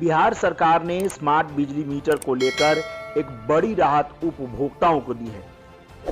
बिहार सरकार ने स्मार्ट बिजली मीटर को लेकर एक बड़ी राहत उपभोक्ताओं को दी है।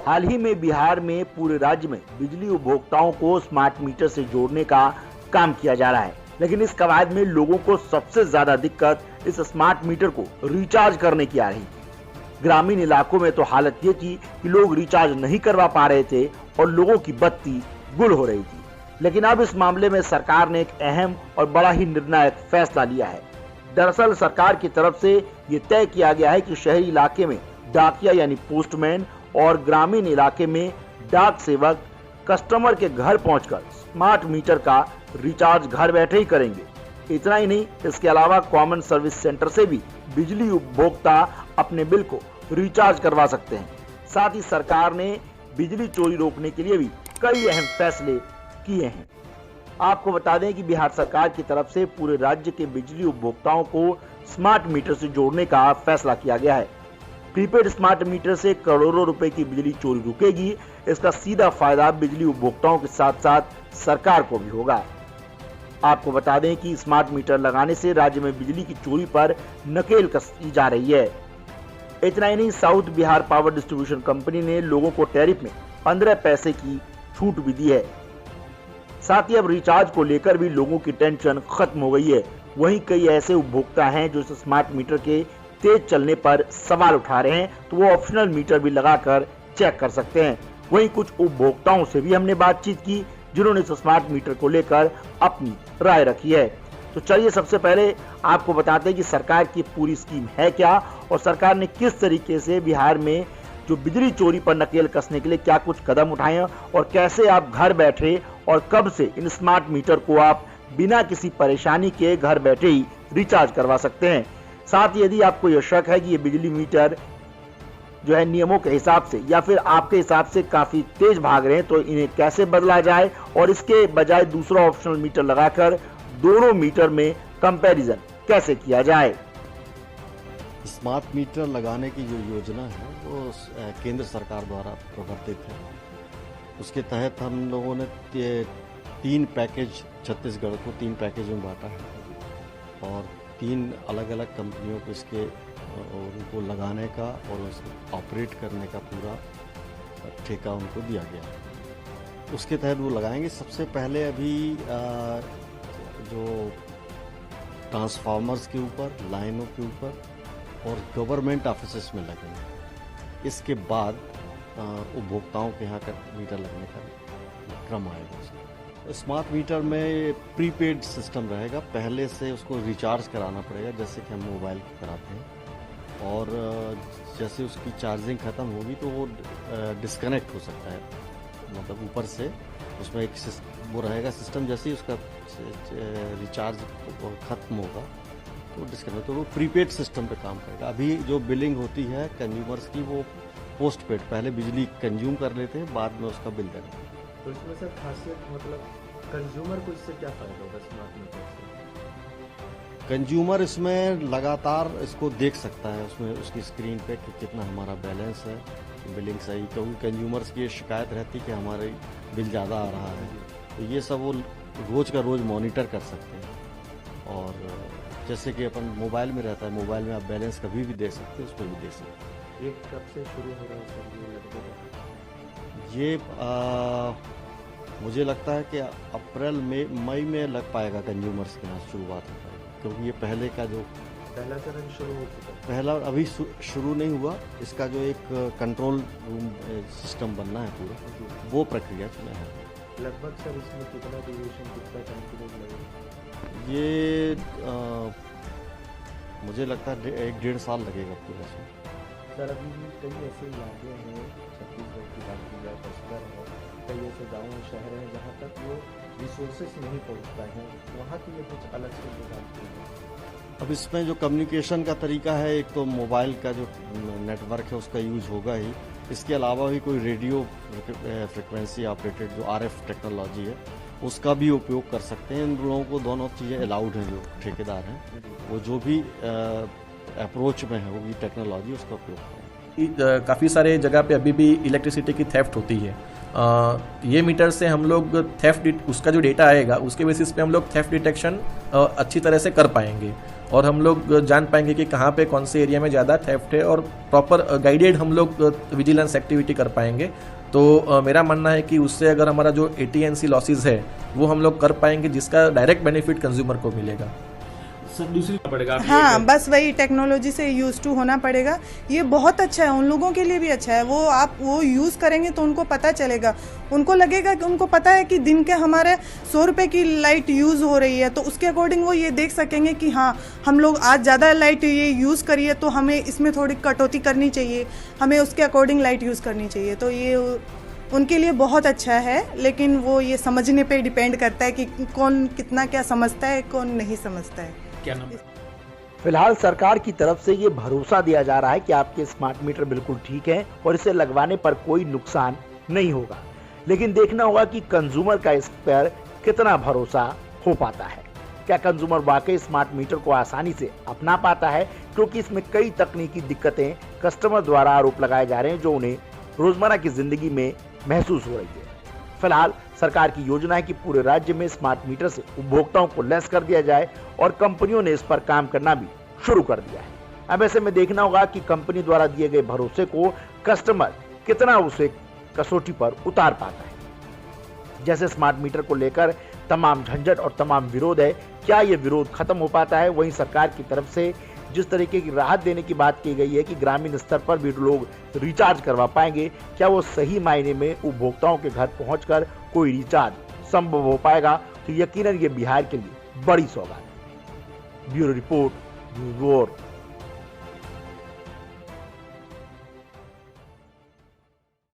हाल ही में बिहार में पूरे राज्य में बिजली उपभोक्ताओं को स्मार्ट मीटर से जोड़ने का काम किया जा रहा है, लेकिन इस कवायद में लोगों को सबसे ज्यादा दिक्कत इस स्मार्ट मीटर को रिचार्ज करने की आ रही थी। ग्रामीण इलाकों में तो हालत ये थी कि लोग रिचार्ज नहीं करवा पा रहे थे और लोगों की बत्ती गुल हो रही थी। लेकिन अब इस मामले में सरकार ने एक अहम और बड़ा ही निर्णायक फैसला लिया है। दरअसल सरकार की तरफ से ये तय किया गया है कि शहरी इलाके में डाकिया यानी पोस्टमैन और ग्रामीण इलाके में डाक सेवक कस्टमर के घर पहुंचकर स्मार्ट मीटर का रिचार्ज घर बैठे ही करेंगे। इतना ही नहीं, इसके अलावा कॉमन सर्विस सेंटर से भी बिजली उपभोक्ता अपने बिल को रिचार्ज करवा सकते हैं। साथ ही सरकार ने बिजली चोरी रोकने के लिए भी कई अहम फैसले किए हैं। आपको बता दें कि बिहार सरकार की तरफ से पूरे राज्य के बिजली उपभोक्ताओं को स्मार्ट मीटर से जोड़ने का फैसला किया गया है। प्रीपेड स्मार्ट मीटर से करोड़ों रुपए की बिजली चोरी रुकेगी। इसका सीधा फायदा बिजली उपभोक्ताओं के साथ साथ सरकार को भी होगा। आपको बता दें कि स्मार्ट मीटर लगाने से राज्य में बिजली की चोरी पर नकेल कसी जा रही है। इतना ही नहीं, south Bihar power distribution company ने लोगों को टैरिफ में 15 पैसे की छूट भी दी है। साथ ही अब रिचार्ज को लेकर भी लोगों की टेंशन खत्म हो गई है। वहीं कई ऐसे उपभोक्ता हैं जो इस स्मार्ट मीटर के तेज चलने पर सवाल उठा रहे हैं, तो वो ऑप्शनल मीटर भी लगाकर चेक कर सकते हैं। वहीं कुछ उपभोक्ताओं से भी हमने बातचीत की जिन्होंने इस स्मार्ट मीटर को लेकर अपनी राय रखी है। तो चलिए सबसे पहले आपको बताते हैं कि सरकार की पूरी स्कीम है क्या और सरकार ने किस तरीके से बिहार में जो बिजली चोरी पर नकेल कसने के लिए क्या कुछ कदम उठाए हैं और कैसे आप घर बैठे और कब से इन स्मार्ट मीटर को आप बिना किसी परेशानी के घर बैठे ही रिचार्ज करवा सकते हैं। साथ ही यदि आपको यह शक है कि ये बिजली मीटर जो है नियमों के हिसाब से या फिर आपके हिसाब से काफी तेज भाग रहे हैं, तो इन्हें कैसे बदला जाए और इसके बजाय दूसरा ऑप्शनल मीटर लगाकर दोनों मीटर में कंपैरिजन कैसे किया जाए। स्मार्ट मीटर लगाने की जो योजना है वो केंद्र सरकार द्वारा प्रवर्तित है। उसके तहत हम लोगों ने 3 पैकेज छत्तीसगढ़ को 3 पैकेज में बांटा है और 3 अलग अलग कंपनियों को इसके उनको लगाने का और उसको ऑपरेट करने का पूरा ठेका उनको दिया गया। उसके तहत वो लगाएंगे। सबसे पहले अभी जो ट्रांसफार्मर्स के ऊपर, लाइनों के ऊपर और गवर्नमेंट ऑफिसेस में लगेंगे। इसके बाद उपभोक्ताओं के यहाँ का मीटर लगने का क्रम आएगा। स्मार्ट मीटर में प्रीपेड सिस्टम रहेगा। पहले से उसको रिचार्ज कराना पड़ेगा जैसे कि हम मोबाइल कराते हैं, और जैसे उसकी चार्जिंग ख़त्म होगी तो वो डिस्कनेक्ट हो सकता है। मतलब ऊपर से उसमें एक वो रहेगा सिस्टम, जैसे ही उसका रिचार्ज ख़त्म होगा तो डिस्कनेक्ट, तो वो प्रीपेड सिस्टम पे काम करेगा। अभी जो बिलिंग होती है कंज्यूमर्स की वो पोस्ट पेड, पहले बिजली कंज्यूम कर लेते हैं, बाद में उसका बिल देना। तो इसमें सर खासियत मतलब कंज्यूमर को इससे क्या फ़ायदा होगा स्मार्ट मीटर से? कंज्यूमर इसमें लगातार इसको देख सकता है, उसमें उसकी स्क्रीन पे कि कितना हमारा बैलेंस है, बिलिंग सही, क्योंकि कंज्यूमर्स की ये शिकायत रहती है कि हमारे बिल ज़्यादा आ रहा है। तो ये सब वो रोज़ का रोज़ मॉनिटर कर सकते हैं। और जैसे कि अपन मोबाइल में रहता है, मोबाइल में आप बैलेंस कभी भी दे सकते हैं, उस पर भी दे सकते हैं। ये कब से शुरू हो रहा है सर ये लगभग? ये मुझे लगता है कि अप्रैल में मई में लग पाएगा, कंज्यूमर्स के यहाँ शुरुआत हो पाएगी, क्योंकि ये पहले का जो पहला चरण शुरू हो चुका है। पहला अभी शुरू नहीं हुआ। इसका जो एक कंट्रोल रूम सिस्टम बनना है पूरा, वो प्रक्रिया चला है। लगभग सर इसमें कितना ड्यूरेशन, कितना टाइम पीरियड लगेगा? ये मुझे लगता है 1-1.5 साल लगेगा पूरा से। सर अभी भी कई ऐसे इलाके हैं छत्तीसगढ़ की बात की जाए, बस्तर है, कई ऐसे गाँव और शहर हैं जहाँ तक वो रिसोर्सेस नहीं पहुँच पाए हैं, वहाँ के लिए कुछ अलग से निकालते हैं। अब इसमें जो कम्युनिकेशन का तरीका है, एक तो मोबाइल का जो नेटवर्क है उसका यूज होगा ही। इसके अलावा भी कोई रेडियो फ्रिक्वेंसी ऑपरेटेड जो RF टेक्नोलॉजी है उसका भी उपयोग कर सकते हैं। इन लोगों को दोनों चीज़ें अलाउड हैं। जो ठेकेदार हैं वो जो भी अप्रोच में है वो टेक्नोलॉजी उसका उपयोग करें। काफ़ी सारे जगह पे अभी भी इलेक्ट्रिसिटी की थेफ्ट होती है। ये मीटर से हम लोग थेफ्ट उसका जो डेटा आएगा उसके बेसिस पे हम लोग थेफ्ट डिटेक्शन अच्छी तरह से कर पाएंगे। और हम लोग जान पाएंगे कि कहाँ पे कौन से एरिया में ज़्यादा थेफ्ट है और प्रॉपर गाइडेड हम लोग विजिलेंस एक्टिविटी कर पाएंगे। तो मेरा मानना है कि उससे अगर हमारा जो AT&C लॉसेज है वो हम लोग कर पाएंगे, जिसका डायरेक्ट बेनिफिट कंज्यूमर को मिलेगा। सर दूसरी पड़ेगा हाँ, बस वही टेक्नोलॉजी से यूज टू होना पड़ेगा। ये बहुत अच्छा है, उन लोगों के लिए भी अच्छा है। वो आप वो यूज़ करेंगे तो उनको पता चलेगा, उनको लगेगा कि उनको पता है कि दिन के हमारे 100 रुपये की लाइट यूज़ हो रही है, तो उसके अकॉर्डिंग वो ये देख सकेंगे कि हाँ हम लोग आज ज़्यादा लाइट ये यूज़ करिए तो हमें इसमें थोड़ी कटौती करनी चाहिए, हमें उसके अकॉर्डिंग लाइट यूज़ करनी चाहिए। तो ये उनके लिए बहुत अच्छा है, लेकिन वो ये समझने पे डिपेंड करता है कि कौन कितना क्या समझता है, कौन नहीं समझता है। क्या नाम? फिलहाल सरकार की तरफ से ये भरोसा दिया जा रहा है कि आपके स्मार्ट मीटर बिल्कुल ठीक है और इसे लगवाने पर कोई नुकसान नहीं होगा, लेकिन देखना होगा कि कंज्यूमर का इस पर कितना भरोसा हो पाता है। क्या कंज्यूमर वाकई स्मार्ट मीटर को आसानी से अपना पाता है, क्योंकि इसमें कई तकनीकी दिक्कतें कस्टमर द्वारा आरोप लगाए जा रहे हैं जो उन्हें रोजमर्रा की जिंदगी में महसूस हो रही है। फिलहाल सरकार की योजना है कि पूरे राज्य में स्मार्ट मीटर से उपभोक्ताओं को लेस कर दिया जाए और कंपनियों ने इस पर काम करना भी शुरू कर दिया है। अब ऐसे में देखना होगा कि कंपनी द्वारा दिए गए भरोसे को कस्टमर कितना उसे कसौटी पर उतार पाता है। जैसे स्मार्ट मीटर को लेकर तमाम झंझट और तमाम विरोध है, क्या ये विरोध खत्म हो पाता है? वहीं सरकार की तरफ से जिस तरीके की राहत देने की बात की गई है कि ग्रामीण स्तर पर भी लोग रिचार्ज करवा पाएंगे, क्या वो सही मायने में उपभोक्ताओं के घर पहुंचकर कोई रिचार्ज संभव हो पाएगा? तो यकीनन ये बिहार के लिए बड़ी सौगात है। Bureau report, news 4।